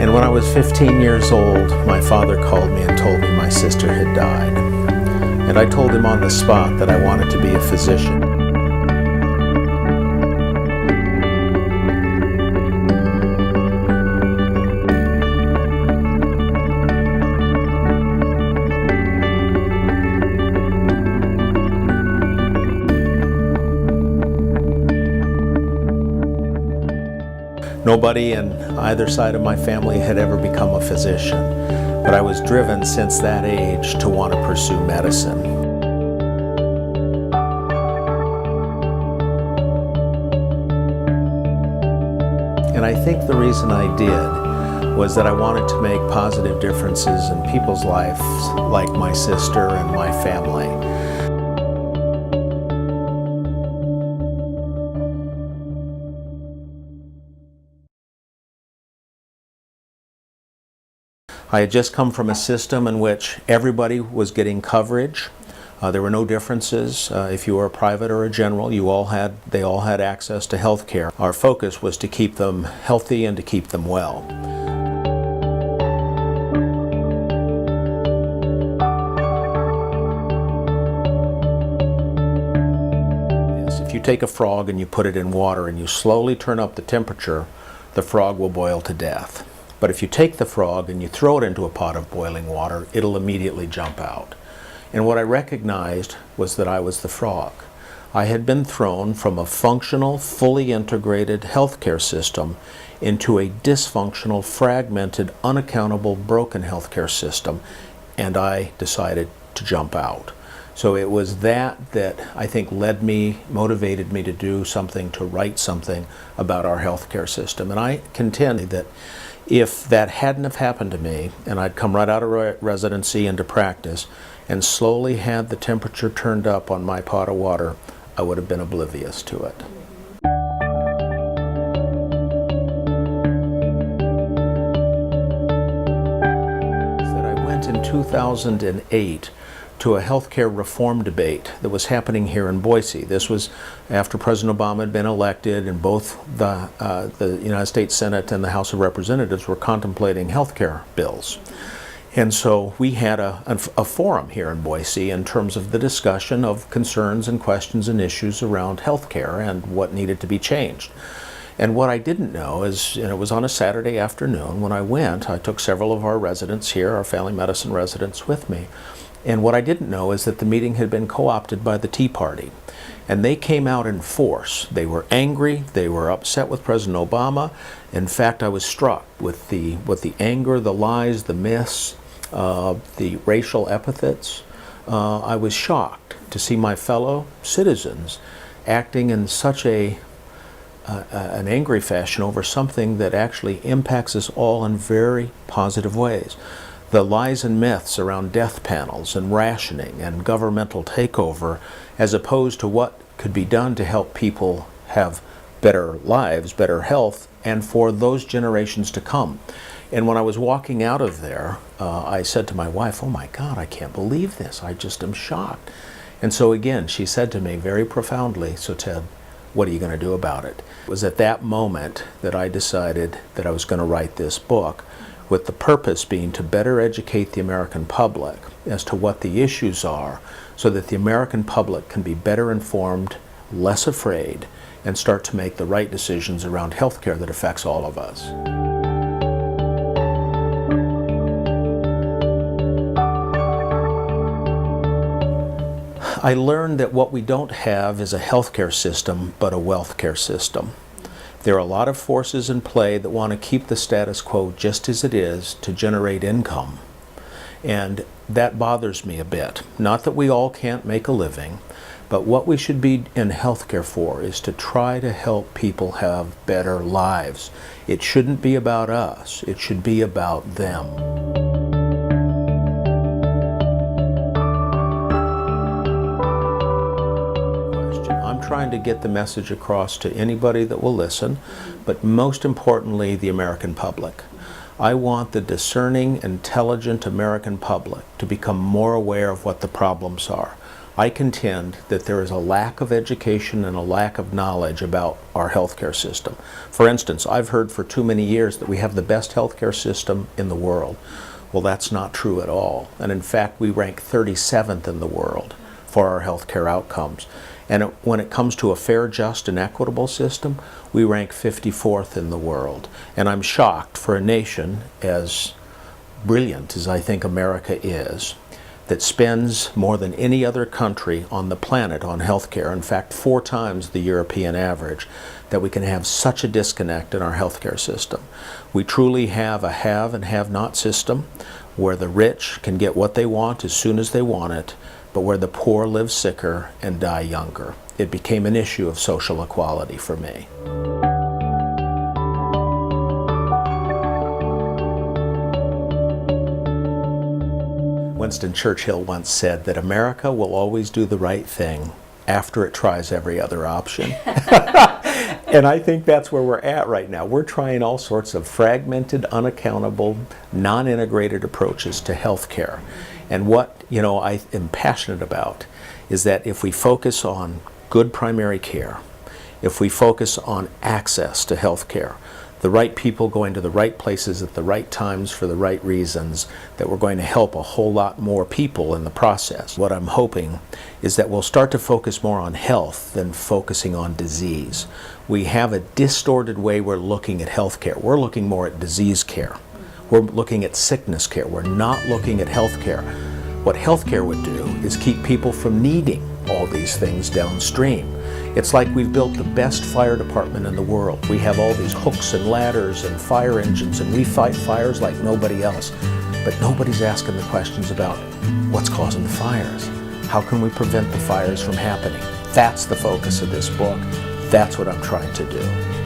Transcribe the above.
And when I was 15 years old, my father called me and told me my sister had died. And I told him on the spot that I wanted to be a physician. Nobody in either side of my family had ever become a physician, but I was driven since that age to want to pursue medicine. And I think the reason I did was that I wanted to make positive differences in people's lives, like my sister and my family. I had just come from a system in which everybody was getting coverage. There were no differences. If you were a private or a general, they all had access to health care. Our focus was to keep them healthy and to keep them well. If you take a frog and you put it in water and you slowly turn up the temperature, the frog will boil to death. But if you take the frog and you throw it into a pot of boiling water, it'll immediately jump out. And what I recognized was that I was the frog. I had been thrown from a functional, fully integrated healthcare system into a dysfunctional, fragmented, unaccountable, broken healthcare system, and I decided to jump out. So it was that I think motivated me to do something, to write something about our healthcare system. And I contend that if that hadn't have happened to me, and I'd come right out of residency into practice, and slowly had the temperature turned up on my pot of water, I would have been oblivious to it. I went in 2008 to a healthcare reform debate that was happening here in Boise. This was after President Obama had been elected, and both the United States Senate and the House of Representatives were contemplating healthcare bills. And so we had a forum here in Boise in terms of the discussion of concerns and questions and issues around healthcare and what needed to be changed. And what I didn't know is, it was on a Saturday afternoon. When I went, I took several of our residents here, our family medicine residents, with me. And what I didn't know is that the meeting had been co-opted by the Tea Party. And they came out in force. They were angry, they were upset with President Obama. In fact, I was struck with the anger, the lies, the myths, the racial epithets. I was shocked to see my fellow citizens acting in such an angry fashion over something that actually impacts us all in very positive ways. The lies and myths around death panels and rationing and governmental takeover, as opposed to what could be done to help people have better lives, better health, and for those generations to come. And when I was walking out of there, I said to my wife, "Oh my God, I can't believe this. I just am shocked." And so again, she said to me very profoundly, "So Ted, what are you going to do about it?" It was at that moment that I decided that I was going to write this book, with the purpose being to better educate the American public as to what the issues are, so that the American public can be better informed, less afraid, and start to make the right decisions around healthcare that affects all of us. I learned that what we don't have is a healthcare system, but a wealthcare system. There are a lot of forces in play that want to keep the status quo just as it is to generate income. And that bothers me a bit. Not that we all can't make a living, but what we should be in healthcare for is to try to help people have better lives. It shouldn't be about us. It should be about them. I'm trying to get the message across to anybody that will listen, but most importantly, the American public. I want the discerning, intelligent American public to become more aware of what the problems are. I contend that there is a lack of education and a lack of knowledge about our healthcare system. For instance, I've heard for too many years that we have the best healthcare system in the world. Well, that's not true at all. And in fact, we rank 37th in the world for our healthcare outcomes. And when it comes to a fair, just, and equitable system, we rank 54th in the world. And I'm shocked for a nation as brilliant as I think America is, that spends more than any other country on the planet on healthcare, in fact 4 times the European average, that we can have such a disconnect in our healthcare system. We truly have a have and have not system where the rich can get what they want as soon as they want it, but where the poor live sicker and die younger. It became an issue of social equality for me. Winston Churchill once said that America will always do the right thing after it tries every other option. And I think that's where we're at right now. We're trying all sorts of fragmented, unaccountable, non-integrated approaches to healthcare. And what I am passionate about is that if we focus on good primary care, if we focus on access to healthcare, the right people going to the right places at the right times for the right reasons, that we're going to help a whole lot more people in the process. What I'm hoping is that we'll start to focus more on health than focusing on disease. We have a distorted way we're looking at healthcare. We're looking more at disease care. We're looking at sickness care. We're not looking at healthcare. What healthcare would do is keep people from needing all these things downstream. It's like we've built the best fire department in the world. We have all these hooks and ladders and fire engines, and we fight fires like nobody else. But nobody's asking the questions about what's causing the fires. How can we prevent the fires from happening? That's the focus of this book. That's what I'm trying to do.